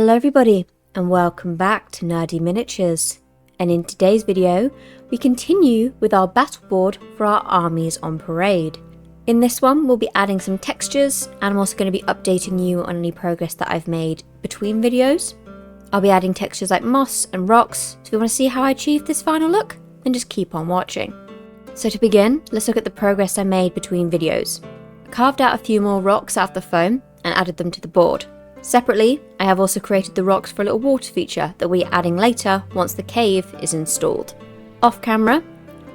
Hello everybody, and welcome back to Nerdy Miniatures. And in today's video, we continue with our battle board for our armies on parade. In this one, we'll be adding some textures, and I'm also going to be updating you on any progress that I've made between videos. I'll be adding textures like moss and rocks, so if you want to see how I achieved this final look, then just keep on watching. So to begin, let's look at the progress I made between videos. I carved out a few more rocks out of the foam and added them to the board. Separately, I have also created the rocks for a little water feature that we'll be adding later once the cave is installed. Off camera,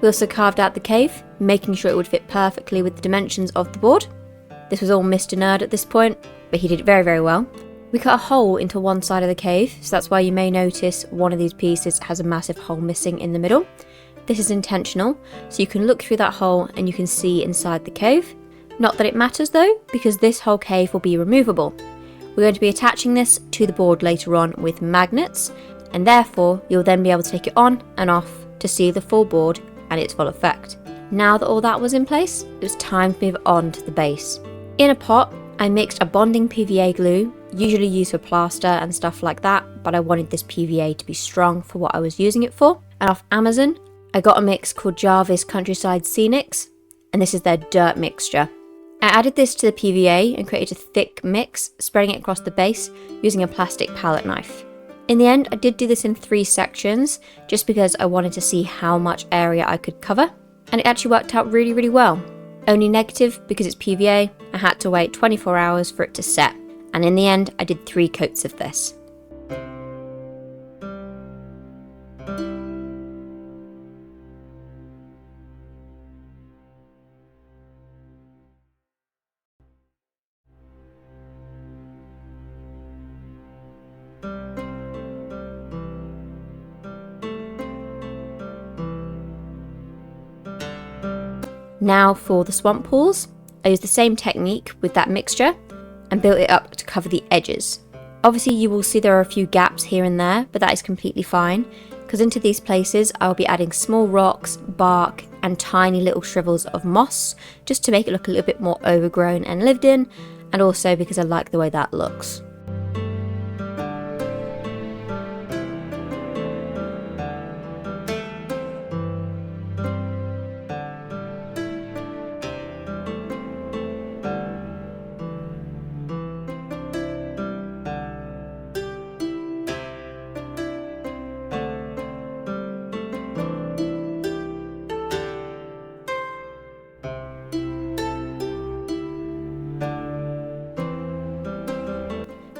we also carved out the cave, making sure it would fit perfectly with the dimensions of the board. This was all Mr. Nerd at this point, but he did it very well. We cut a hole into one side of the cave, so that's why you may notice one of these pieces has a massive hole missing in the middle. This is intentional, so you can look through that hole and you can see inside the cave. Not that it matters though, because this whole cave will be removable. We're going to be attaching this to the board later on with magnets, and therefore you'll then be able to take it on and off to see the full board and its full effect. Now that all that was in place, it was time to move on to the base. In a pot, I mixed a bonding PVA glue, usually used for plaster and stuff like that, but I wanted this PVA to be strong for what I was using it for. And off Amazon, I got a mix called Jarvis Countryside Scenics, and this is their dirt mixture. I added this to the PVA and created a thick mix, spreading it across the base using a plastic palette knife. In the end, I did do this in 3 sections, just because I wanted to see how much area I could cover, and it actually worked out really well. Only negative, because it's PVA, I had to wait 24 hours for it to set, and in the end, I did 3 coats of this. Now for the swamp pools, I used the same technique with that mixture and built it up to cover the edges. Obviously you will see there are a few gaps here and there, but that is completely fine, because into these places I'll be adding small rocks, bark and tiny little shrivels of moss, just to make it look a little bit more overgrown and lived in, and also because I like the way that looks.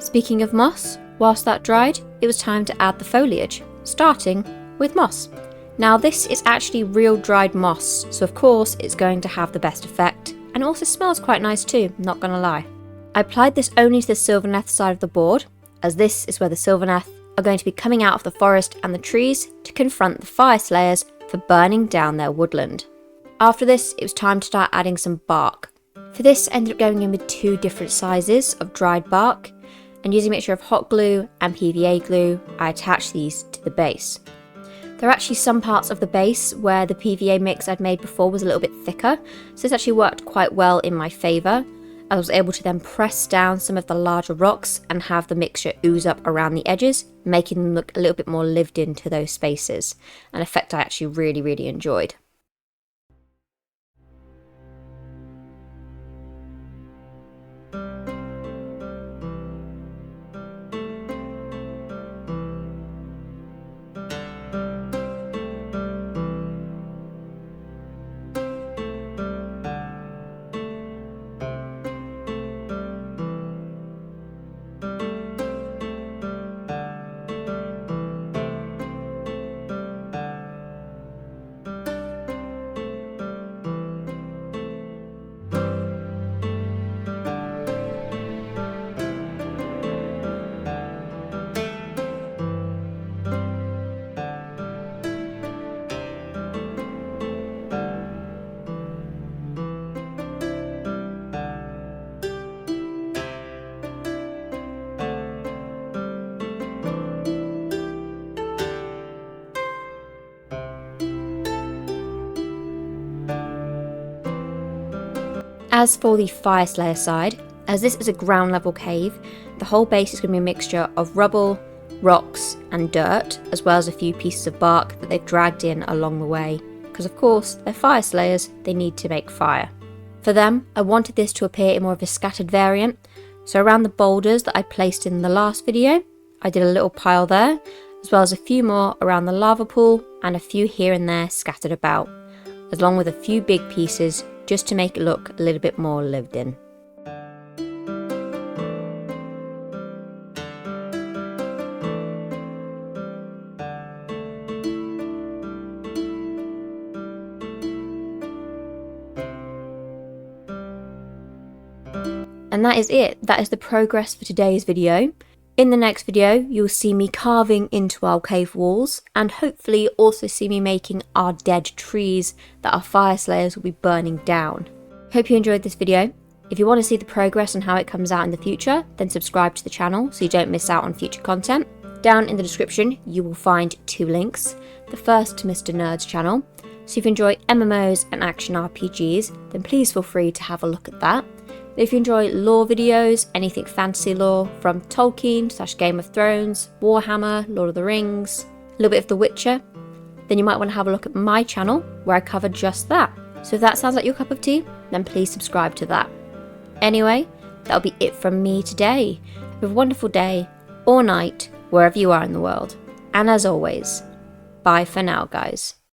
Speaking of moss, whilst that dried, it was time to add the foliage, starting with moss. Now this is actually real dried moss, so of course it's going to have the best effect, and it also smells quite nice too, not gonna lie. I applied this only to the Sylvaneth side of the board, as this is where the Sylvaneth are going to be coming out of the forest and the trees to confront the Fire Slayers for burning down their woodland. After this, it was time to start adding some bark. For this, I ended up going in with 2 different sizes of dried bark, and using a mixture of hot glue and PVA glue, I attached these to the base. There are actually some parts of the base where the PVA mix I'd made before was a little bit thicker, so this actually worked quite well in my favour. I was able to then press down some of the larger rocks and have the mixture ooze up around the edges, making them look a little bit more lived into those spaces, an effect I actually really enjoyed. As for the Fire Slayer side, as this is a ground level cave, The whole base is going to be a mixture of rubble, rocks and dirt, as well as a few pieces of bark that they've dragged in along the way, because of course they're fire slayers, they need to make fire. For them, I wanted this to appear in more of a scattered variant, so around the boulders that I placed in the last video, I did a little pile there, as well as a few more around the lava pool and a few here and there scattered about, along with a few big pieces just to make it look a little bit more lived in. And that is it. That is the progress for today's video. In the next video, you'll see me carving into our cave walls and hopefully also see me making our dead trees that our fire slayers will be burning down. Hope you enjoyed this video. If you want to see the progress and how it comes out in the future, then subscribe to the channel so you don't miss out on future content. Down in the description, you will find 2 links. The first to Mr. Nerd's channel. So if you enjoy MMOs and action RPGs, then please feel free to have a look at that. If you enjoy lore videos, anything fantasy lore from Tolkien / Game of Thrones, Warhammer, Lord of the Rings, a little bit of The Witcher, then you might want to have a look at my channel where I cover just that. So if that sounds like your cup of tea, then please subscribe to that. Anyway, that'll be it from me today. Have a wonderful day or night, wherever you are in the world. And as always, bye for now, guys.